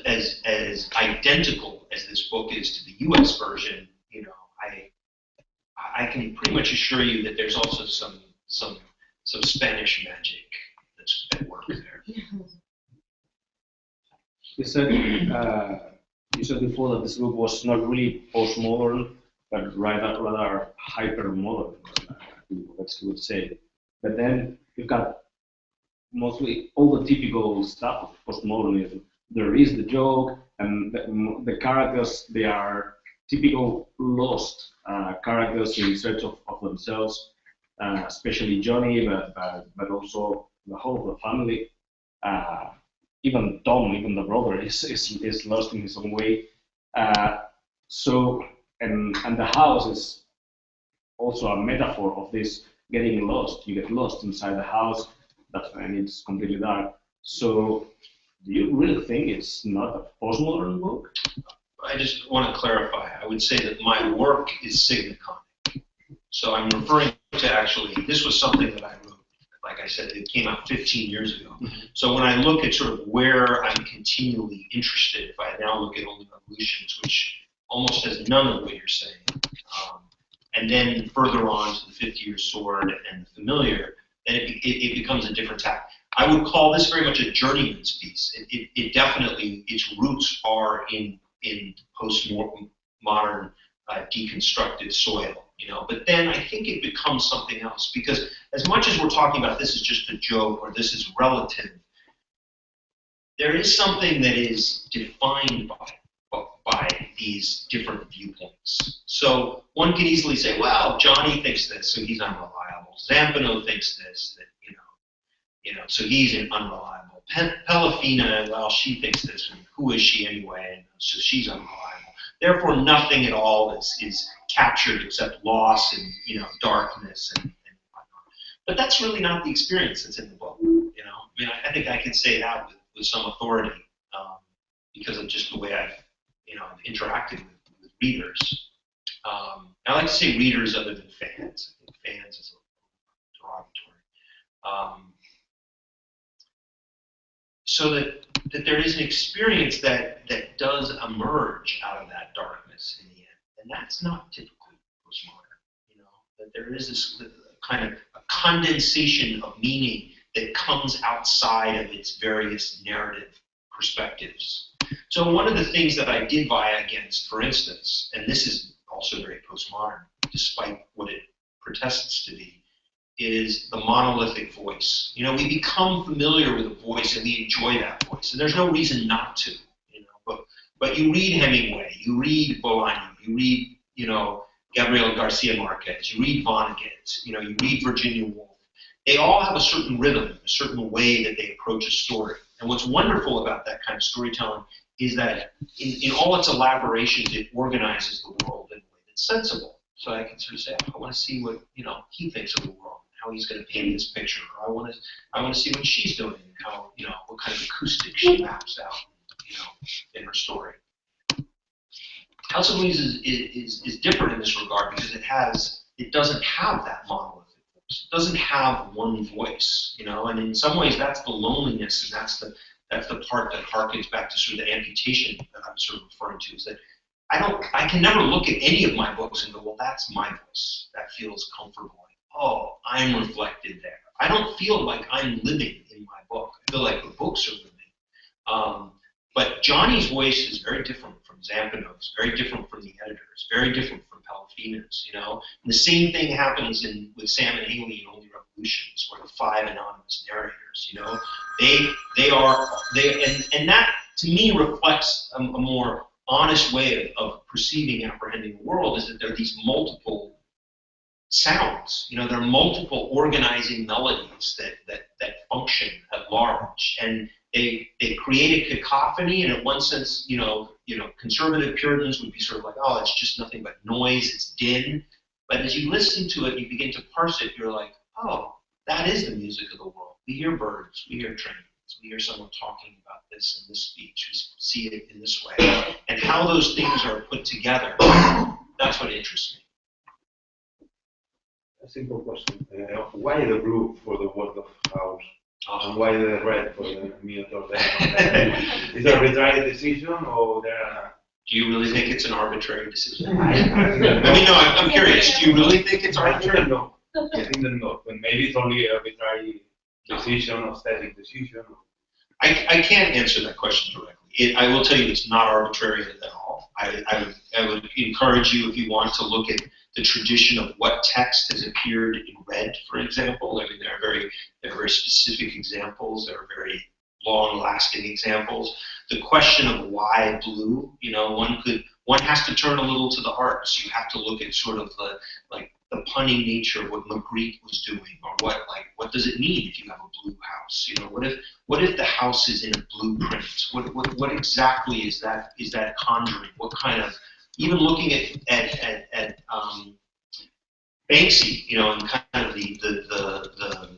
as identical as this book is to the U.S. version, I can pretty much assure you that there's also some Spanish magic that's at work there. You said before that this book was not really postmodern, but rather hyper-modern, that's good to say. But then you've got mostly all the typical stuff of postmodernism. There is the joke, and the characters, they are typical lost characters in search of themselves, especially Johnny, but also the whole of the family. Even Tom, even the brother, is lost in his own way. And the house is also a metaphor of this getting lost. You get lost inside the house, and it's completely dark. So, do you really think it's not a postmodern book? I just want to clarify. I would say that my work is signicomic. So I'm referring to this was something that I wrote. Like I said, it came out 15 years ago. So when I look at sort of where I'm continually interested, if I now look at Only Revolutions, which almost has none of what you're saying, and then further on to the 50-Year Sword and the Familiar, then it becomes a different tack. I would call this very much a journeyman's piece. It definitely, its roots are in postmodern deconstructed soil. But then I think it becomes something else, because as much as we're talking about this is just a joke or this is relative, there is something that is defined by these different viewpoints. So one can easily say, well, Johnny thinks this, so he's unreliable. Zampano thinks this, so he's unreliable. Pelafina, well, she thinks this, and who is she anyway? And so she's unreliable. Therefore, nothing at all is captured except loss and darkness and whatnot. But that's really not the experience that's in the book. I think I can say that with some authority because of just the way I've interacted with readers. I like to say readers other than fans. I think fans is a derogatory. So that there is an experience that does emerge out of that darkness in the end. And that's not typically postmodern, that there is this kind of a condensation of meaning that comes outside of its various narrative perspectives. So one of the things that I did vie against, for instance, and this is also very postmodern, despite what it protests to be, is the monolithic voice. We become familiar with a voice and we enjoy that voice, and there's no reason not to. But you read Hemingway, you read Bolaño, you read Gabriel Garcia Marquez, you read Vonnegut, you read Virginia Woolf. They all have a certain rhythm, a certain way that they approach a story. And what's wonderful about that kind of storytelling is that in all its elaborations, it organizes the world in a way that's sensible. So I can sort of say, I want to see what he thinks of the world, how he's going to paint this picture, or I want to see what she's doing, and how, you know, what kind of acoustic she maps out, you know, in her story. House of Leaves is different in this regard because it doesn't have that monolithic voice. It doesn't have one voice, you know, and in some ways that's the loneliness, and that's the part that harkens back to sort of the amputation that I'm sort of referring to, is that I can never look at any of my books and go, well, that's my voice. That feels comfortable. Oh, I'm reflected there. I don't feel like I'm living in my book. I feel like the books are living. But Johnny's voice is very different from Zampano's, very different from the editors, very different from Pelafina's, you know. And the same thing happens with Sam and Haley in Only Revolutions, or the 5 anonymous narrators, you know. And that, to me, reflects a more honest way of perceiving, apprehending the world, is that there are these multiple sounds. You know, there are multiple organizing melodies that function at large, and they create a cacophony. And in one sense, you know, conservative Puritans would be sort of like, oh, it's just nothing but noise, it's din. But as you listen to it, you begin to parse it. You're like, oh, that is the music of the world. We hear birds, we hear trains, we hear someone talking about this in this speech, we see it in this way. And how those things are put together, that's what interests me. A simple question. Why the blue for the word of house? And why the red for the minute of the Is there a arbitrary decision, or there? Do you really think it's an arbitrary decision? I mean, no, I'm curious. Do you really think it's arbitrary? No. I think that no. But maybe it's only an arbitrary decision or static decision. I can't answer that question directly. I will tell you it's not arbitrary at all. I would encourage you, if you want, to look at the tradition of what text has appeared in red, for example. I mean, there are very specific examples. There are very long-lasting examples. The question of why blue, you know, one has to turn a little to the arts. You have to look at sort of the punning nature of what Magritte was doing, or what does it mean if you have a blue house? You know, what if the house is in a blueprint? What exactly is that conjuring? What kind of, even looking at Banksy, you know, and kind of the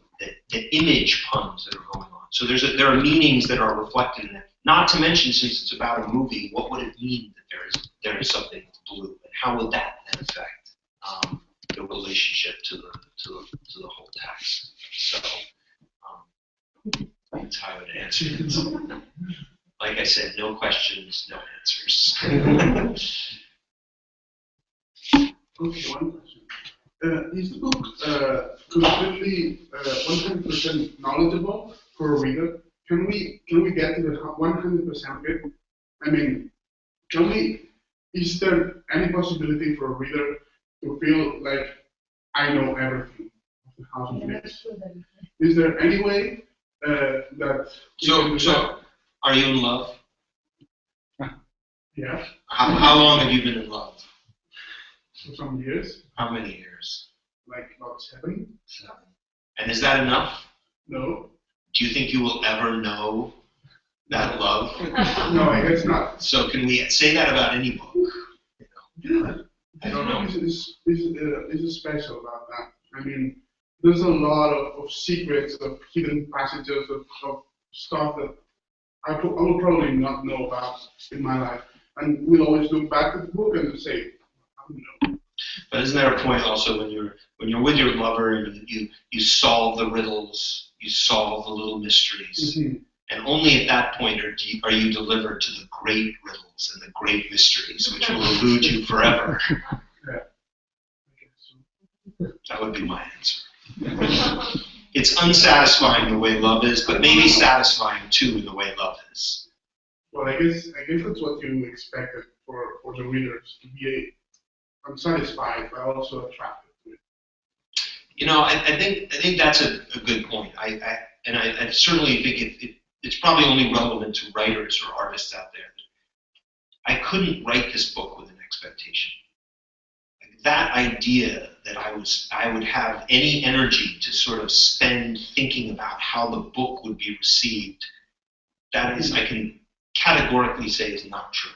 image puns that are going on. So there are meanings that are reflected in it. Not to mention, since it's about a movie, what would it mean that there is something blue, and how would that then affect the relationship to the whole text? So that's how I would answer it. Like I said, no questions, no answers. Okay, one question. Is the book completely 100% knowledgeable for a reader? Can we get to the 100% bit? I mean, is there any possibility for a reader to feel like I know everything of the House of Leaves? Is there any way that... So, are you in love? Yeah. How long have you been in love? For some years. How many years? Like about 7. 7. And is that enough? No. Do you think you will ever know that love? No, I guess not. So can we say that about any book? You know? Yeah. I don't know. Is special about that. I mean, there's a lot of secrets, of hidden passages, of stuff that I will probably not know about in my life. And we'll always look back at the book and say, I don't know. But isn't there a point also when you're with your lover and you solve the riddles, you solve the little mysteries, Mm-hmm. and only at that point are you delivered to the great riddles and the great mysteries, which will elude you forever. Yeah. That would be my answer. It's unsatisfying the way love is, but maybe satisfying too in the way love is. Well, I guess that's what you expected for the readers to be unsatisfied, but also attracted to it. You know, I think that's a good point. I certainly think it's probably only relevant to writers or artists out there. I couldn't write this book with an expectation. Like, that idea that I would have any energy to sort of spend thinking about how the book would be received, that is, I can categorically say, is not true.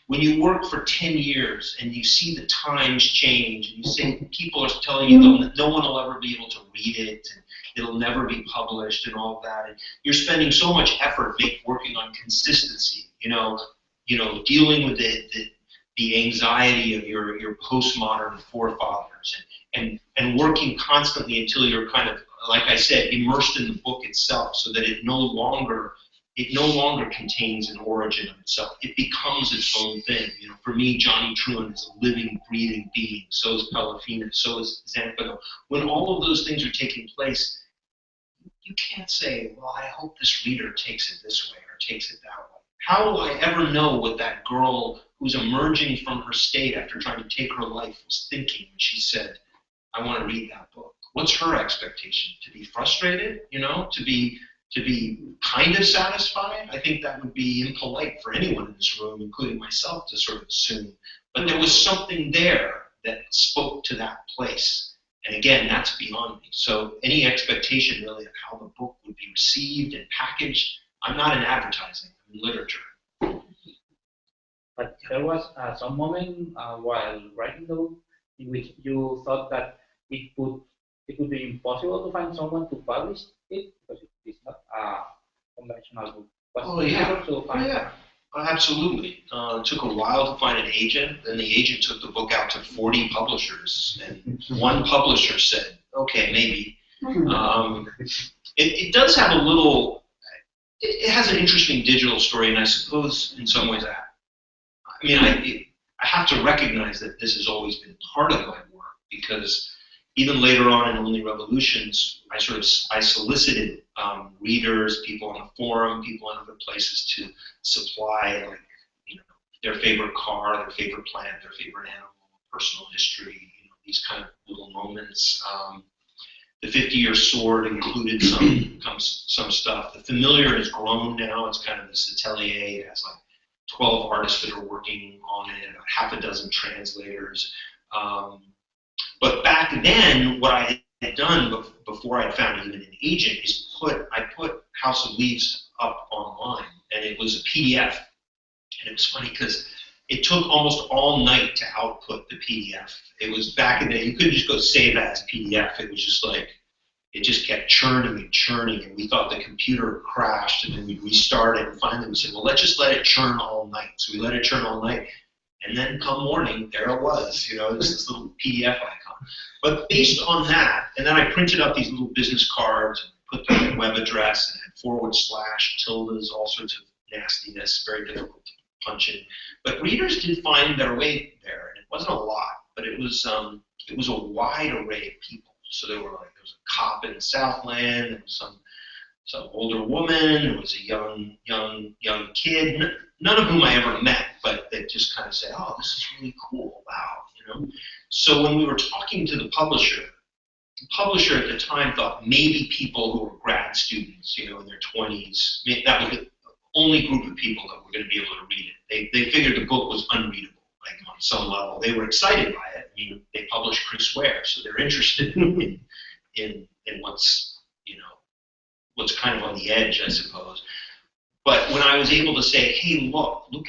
when you work for 10 years and you see the times change and you say people are telling you that no one will ever be able to read it and it'll never be published and all of that, and you're spending so much effort working on consistency, dealing with the anxiety of your postmodern forefathers and working constantly until you're kind of, like I said, immersed in the book itself so that it no longer contains an origin of itself. It becomes its own thing. For me, Johnny Truant is a living, breathing being. So is Pelafina. So is Zampano. When all of those things are taking place, you can't say, well, I hope this reader takes it this way or takes it that way. How will I ever know what that girl who's emerging from her state after trying to take her life was thinking when she said, I want to read that book? What's her expectation? To be frustrated? To be kind of satisfied? I think that would be impolite for anyone in this room, including myself, to sort of assume. But there was something there that spoke to that place. And again, that's beyond me. So any expectation really of how the book would be received and packaged, I'm not in advertising, I'm in literature. But there was some moment while writing the book in which you thought that it would be impossible to find someone to publish it because it is not a conventional book. Yeah, absolutely. It took a while to find an agent. Then the agent took the book out to 40 publishers, and one publisher said, "Okay, maybe." It does have a little. It has an interesting digital story, and I suppose in some ways, I have to recognize that this has always been part of my work because even later on in Only Revolutions, I solicited readers, people on the forum, people in other places to supply their favorite car, their favorite plant, their favorite animal, personal history, these kind of little moments. The 50-Year Sword included some stuff. The Familiar has grown now. It's kind of this atelier. It has 12 artists that are working on it, about half a dozen translators. But back then, what I had done before I found even an agent is I put House of Leaves up online, and it was a PDF. And it was funny because it took almost all night to output the PDF. It was back in the day, you couldn't just go save as PDF. It was just it just kept churning and churning, and we thought the computer crashed, and then we'd restart it, and finally we said, well, let's just let it churn all night. So we let it churn all night, and then come morning, there it was, it's this little PDF icon. But based on that, and then I printed out these little business cards, and put the web address, and had / tildes, all sorts of nastiness, very difficult to punch in. But readers did find their way there, and it wasn't a lot, but it was a wide array of people. So there was a cop in the Southland, there was some older woman, there was a young kid, none of whom I ever met, but they just kind of said, oh, this is really cool, wow, So when we were talking to the publisher at the time thought maybe people who were grad students, in their 20s, that was the only group of people that were going to be able to read it. They figured the book was unreadable. On some level, they were excited by it. They published Chris Ware, so they're interested in what's kind of on the edge, I suppose. But when I was able to say, hey, look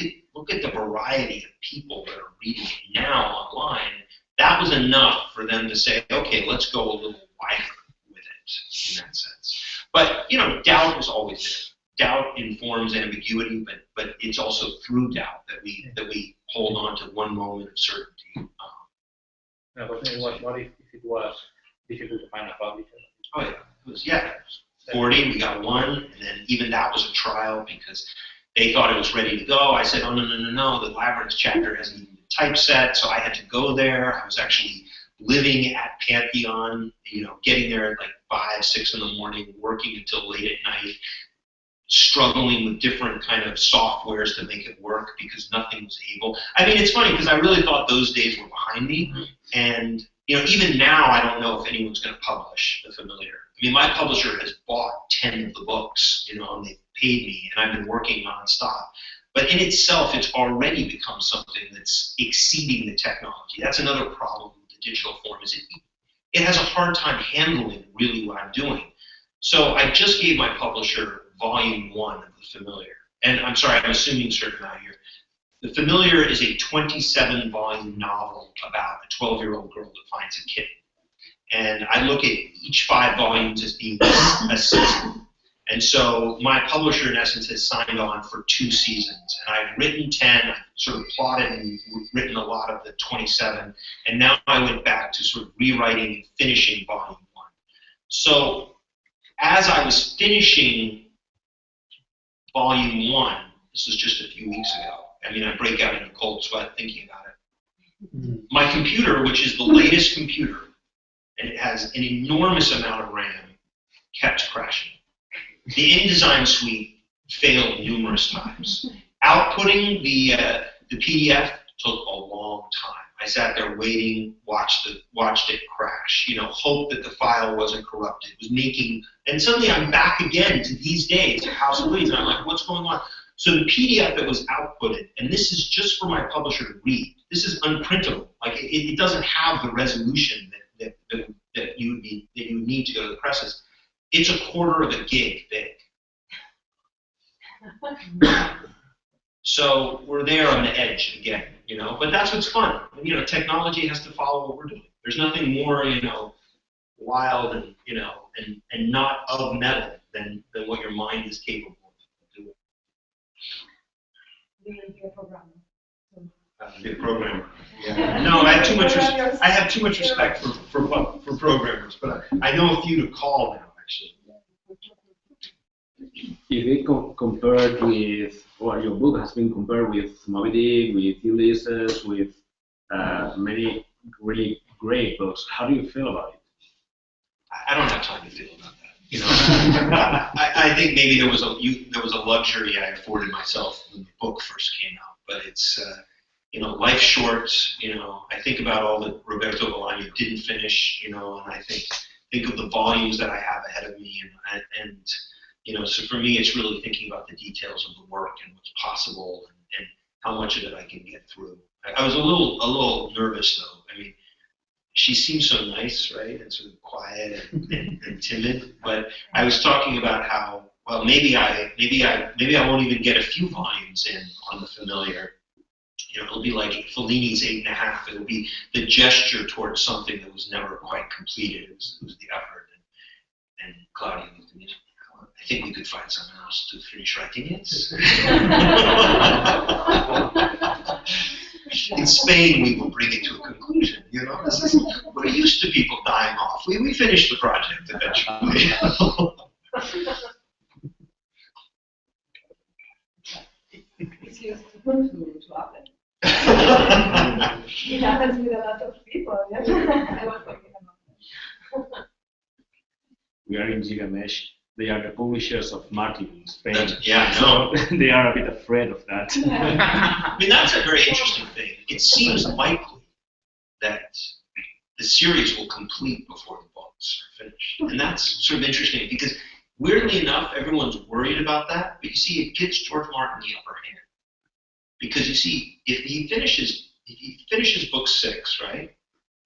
at the variety of people that are reading it now online, that was enough for them to say, okay, let's go a little wider with it in that sense. But doubt is always there. Doubt informs ambiguity, but it's also through doubt that we hold on to one moment of certainty. What if it was difficult to find a publisher? Oh yeah, it was 40. We got one, and then even that was a trial because they thought it was ready to go. I said, oh no, the Labyrinth chapter hasn't even been typeset, so I had to go there. I was actually living at Pantheon, getting there at 5, 6 in the morning, working until late at night, struggling with different kind of softwares to make it work because nothing was able. It's funny because I really thought those days were behind me, and even now I don't know if anyone's going to publish The Familiar. My publisher has bought 10 of the books, and they've paid me, and I've been working nonstop. But in itself, it's already become something that's exceeding the technology. That's another problem with the digital form is it has a hard time handling really what I'm doing. So I just gave my publisher Volume 1 of The Familiar. And I'm sorry, I'm assuming certain amount here. The Familiar is a 27-volume novel about a 12-year-old girl that finds a kitten. And I look at each 5 volumes as being a season. And so my publisher, in essence, has signed on for 2 seasons. And I've written 10, I've sort of plotted and written a lot of the 27. And now I went back to sort of rewriting and finishing volume 1. So as I was finishing volume 1, this was just a few weeks ago. I mean, I break out in a cold sweat thinking about it. My computer, which is the latest computer, and it has an enormous amount of RAM, kept crashing. The InDesign suite failed numerous times. Outputting the PDF took a long time. I sat there waiting, watched it crash, you know, hoped that the file wasn't corrupted. It was making, and suddenly I'm back again to these days at House of Leads, and I'm like, what's going on? So the PDF that was outputted, and this is just for my publisher to read. This is unprintable. Like it doesn't have the resolution that you would need to go to the presses. It's 1/4 of a gig big. So we're there on the edge again, you know. But that's what's fun. You know, technology has to follow what we're doing. There's nothing more, you know, wild and you know, and not of metal than what your mind is capable of doing. Be a programmer. Be a programmer. Yeah. No, I have too much respect for programmers, but I know a few to call now, actually. If it compared with, well, your book has been compared with Moby Dick, with Ulysses, with many really great books. How do you feel about it? I don't have time to feel about that. You know, I think maybe there was a luxury I afforded myself when the book first came out, but it's. You know, life's short. You know, I think about all that Roberto Bolaño didn't finish. You know, and I think of the volumes that I have ahead of me, and you know, so for me, it's really thinking about the details of the work and what's possible, and how much of it I can get through. I was a little nervous though. I mean, she seems so nice, right, and sort of quiet and timid. But I was talking about how, well, maybe I won't even get a few volumes in on the Familiar. You know, it'll be like Fellini's 8.5. It'll be the gesture towards something that was never quite completed. It was the effort. And Claudia looked at me. I think we could find someone else to finish writing it. In Spain, we will bring it to a conclusion. You know, we're used to people dying off. We finished the project eventually. It's used to happen. It happens with a lot of people. Yeah? I was thinking about that. We are in Gigamesh. They are the publishers of Martin in Spain. Yeah, I know. So they are a bit afraid of that. I mean, that's a very interesting thing. It seems likely that the series will complete before the books are finished. And that's sort of interesting because, weirdly enough, everyone's worried about that. But you see, it gives George Martin the upper hand. Because you see, if he finishes book 6, right,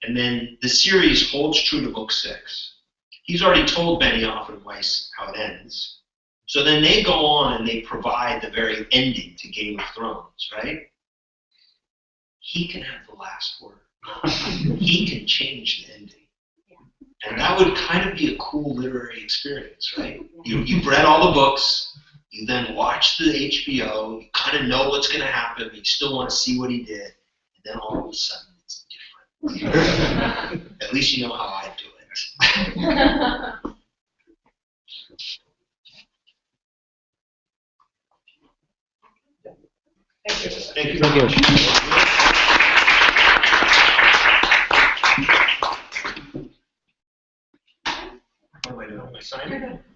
and then the series holds true to book 6, he's already told Benioff and Weiss how it ends. So then they go on and they provide the very ending to Game of Thrones, right? He can have the last word. He can change the ending. And that would kind of be a cool literary experience, right? You've read all the books. You then watch the HBO, you kind of know what's going to happen, but you still want to see what he did, and then all of a sudden it's different. At least you know how I do it. Thank you. Thank you.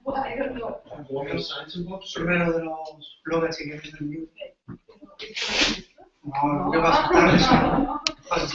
Well, I don't know. Primero de los bloggers que hacen el news. No, ¿qué pasa? Pasa,